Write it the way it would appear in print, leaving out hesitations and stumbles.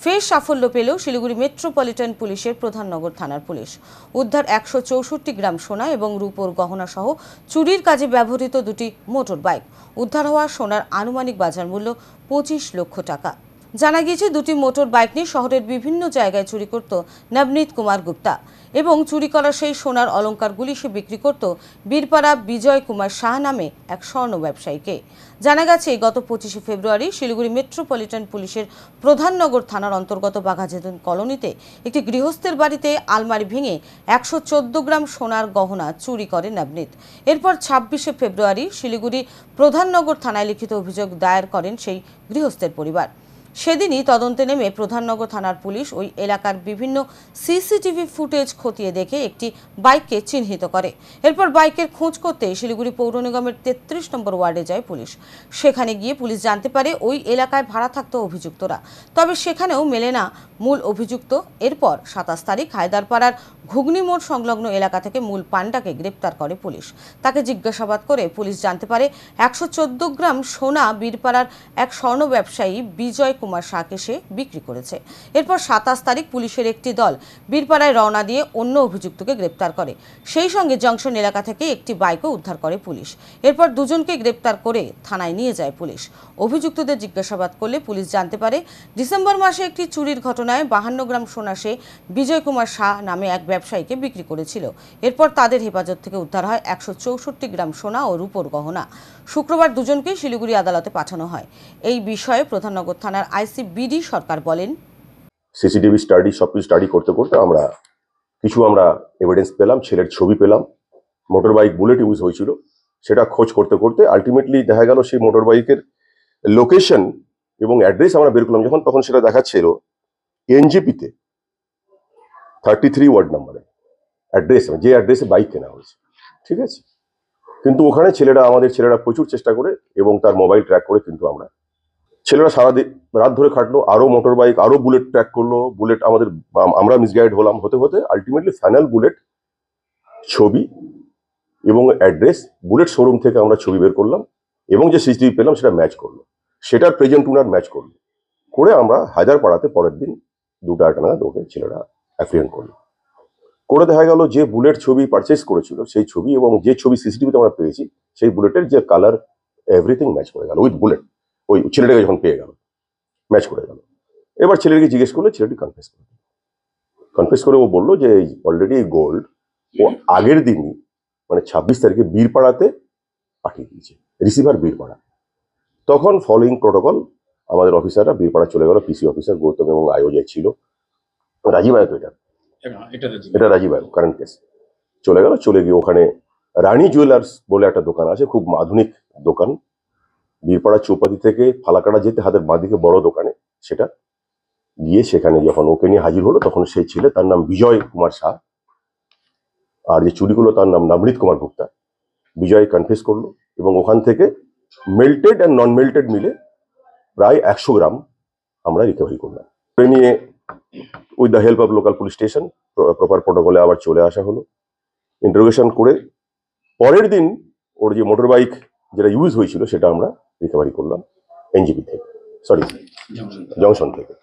ফের সাফল্য পেল শিলিগুড়ি মেট্রোপলিটন পুলিশের প্রধাননগর থানার পুলিশ। উদ্ধার 164 গ্রাম সোনা এবং রূপোর গহনা সহ চুরির কাজে ব্যবহৃত দুটি মোটর বাইক। উদ্ধার হওয়া সোনার আনুমানিক বাজার মূল্য 25 লক্ষ টাকা। জানা গিয়েছে, দুটি মোটর বাইক নিয়ে শহরের বিভিন্ন জায়গায় চুরি করত নবনীত কুমার গুপ্তা এবং চুরি করা সেই সোনার অলংকারগুলি সে বিক্রি করত বীরপাড়া বিজয় কুমার শাহ নামে এক স্বর্ণ ব্যবসায়ীকে। জানা গেছে, গত 25 ফেব্রুয়ারি শিলিগুড়ি মেট্রোপলিটন পুলিশের প্রধাননগর থানার অন্তর্গত বাঘাযতীন কলোনিতে একটি গৃহস্থের বাড়িতে আলমারি ভেঙে 114 গ্রাম সোনার গহনা চুরি করে নবনীত। এরপর 26 ফেব্রুয়ারি শিলিগুড়ি প্রধাননগর থানায় লিখিত অভিযোগ দায়ের করেন সেই গৃহস্থের পরিবার। সেদিনই তদন্তে নেমে প্রধাননগর থানার পুলিশ ওই এলাকার বিভিন্ন সিসিটিভি ফুটেজ খতিয়ে দেখে একটি বাইককে চিহ্নিত করে। এরপর বাইকের খোঁজ করতে শিলিগুড়ি পৌর নিগমের 33 নম্বর ওয়ার্ডে যায় পুলিশ। সেখানে গিয়ে পুলিশ জানতে পারে ওই এলাকায় ভাড়া থাকতো অভিযুক্তরা, তবে সেখানেও মেলে না মূল অভিযুক্ত। এরপর 27 তারিখ হায়দারপাড়ার ঘুগনি মোড় সংলগ্ন এলাকা থেকে মূল পাণ্ডাকে গ্রেপ্তার করে পুলিশ। তাকে জিজ্ঞাসাবাদ করে পুলিশ জানতে পারে 114 গ্রাম সোনা বীরপাড়ার এক স্বর্ণ ব্যবসায়ী বিজয় কুমার শাহকে সে বিক্রি করেছে। এরপর 27 তারিখ পুলিশের একটি দল বীরপাড়ায় রওনা দিয়ে অন্য অভিযুক্তকে গ্রেপ্তার করে। সেই সঙ্গে জংশন এলাকা থেকে একটি বাইকও উদ্ধার করে পুলিশ। এরপর দুজনকে গ্রেপ্তার করে থানায় নিয়ে যায় পুলিশ। অভিযুক্তদের জিজ্ঞাসাবাদ করলে পুলিশ জানতে পারে, ডিসেম্বর মাসে একটি চুরির ঘটনায় 52 গ্রাম সোনা সে বিজয় কুমার শাহ নামে এক ব্যবসায়ীকে বিক্রি করেছিল। এরপর তাদের হেফাজত থেকে উদ্ধার হয় 164 গ্রাম সোনা ও রূপোর গহনা। শুক্রবার দুজনকেই শিলিগুড়ি আদালতে পাঠানো হয়। এই বিষয়ে প্রধাননগর থানার আইসি বিডি সরকার বলেন, সিসিটিভি সবকিছু স্টাডি করতে করতে আমরা এভিডেন্স পেলাম, ছেলের ছবি পেলাম, মোটর বাইক বুলেট ইউজ হয়েছিল সেটা খোঁজ করতে করতে আলটিমেটলি দেখা গেল সেই মোটর বাইকের লোকেশন এবং অ্যাড্রেস আমরা বের করলাম যখন, তখন সেটা দেখাচ্ছিল এনজিপিতে 33 ওয়ার্ড নাম্বারে অ্যাড্রেস, যে অ্যাড্রেসে বাইক কেনা হয়েছে। ঠিক আছে, কিন্তু ওখানে আমাদের ছেলেরা প্রচুর চেষ্টা করে এবং তার মোবাইল ট্র্যাক করে, কিন্তু ছেলেরা সারা রাত ধরে খাটলো, আরো মোটর বাইক আরো বুলেট ট্র্যাক করলো, বুলেট আমরা মিসগাইড হলাম, হতে হতে আলটিমেটলি ফাইনাল বুলেট ছবি এবং অ্যাড্রেস বুলেট শোরুম থেকে আমরা ছবি বের করলাম এবং যে সিসিটিভি পেলাম সেটা ম্যাচ করলো, সেটার প্রেজেন্ট ওনার ম্যাচ করলো করে আমরা হায়দারপাড়াতে পরের দিন 2টা নাগাদ ওকে ছেলেরা অ্যাপ্রিহেন্ড করলো। করে দেখা গেল যে বুলেট ছবি পারচেস করেছিল সেই ছবি এবং যে ছবি সিসিটিভিতে আমরা পেয়েছি সেই বুলেটের যে কালার এভরিথিং ম্যাচ করে গেল উইথ বুলেট। ওই ছেলেটাকে যখন পেয়ে গেল ম্যাচ করে গেল। এবার ছেলেটিকে জিজ্ঞেস করলে ছেলেটি কনফেস করে ও বললো যে অলরেডি এই গোল্ড ও আগের দিনই মানে 26 তারিখে বীরপাড়াতে পাঠিয়ে দিয়েছে, রিসিভার বীরপাড়া। তখন ফলোইং প্রোটোকল আমাদের অফিসাররা বীরপাড়া চলে গেল, পিসি অফিসার গৌতম এবং আয়োজক ছিল, রাজীব আয়ত, এটা রাজীব আয়ত কারেন্ট কেস। চলে গিয়ে ওখানে রানী জুয়েলার্স বলে একটা দোকান আছে, খুব আধুনিক দোকান, বীরপাড়া চৌপাতি থেকে ফালাকাটা যেতে হাতের বাঁদিকে বড় দোকানে, সেটা গিয়ে সেখানে যখন ওকে নিয়ে হাজির হলো তখন সেই ছেলে, তার নাম বিজয় কুমার শাহ, আর যে চুরি করলো তার নাম নবনীত কুমার গুপ্তা। বিজয় কনফেস করলো এবং ওখান থেকে মেল্টেড অ্যান্ড নন মেল্টেড মিলে প্রায় 100 গ্রাম আমরা রিকভারি করলাম। নিয়ে with the help of local police station proper প্রোটোকলে আবার চলে আসা হলো। ইন্টারোগেশন করে পরের দিন ওর যে মোটর বাইক যেটা ইউজ হয়েছিল সেটা আমরা রিকভারি করলাম এনজিপি থেকে, জংশন থেকে।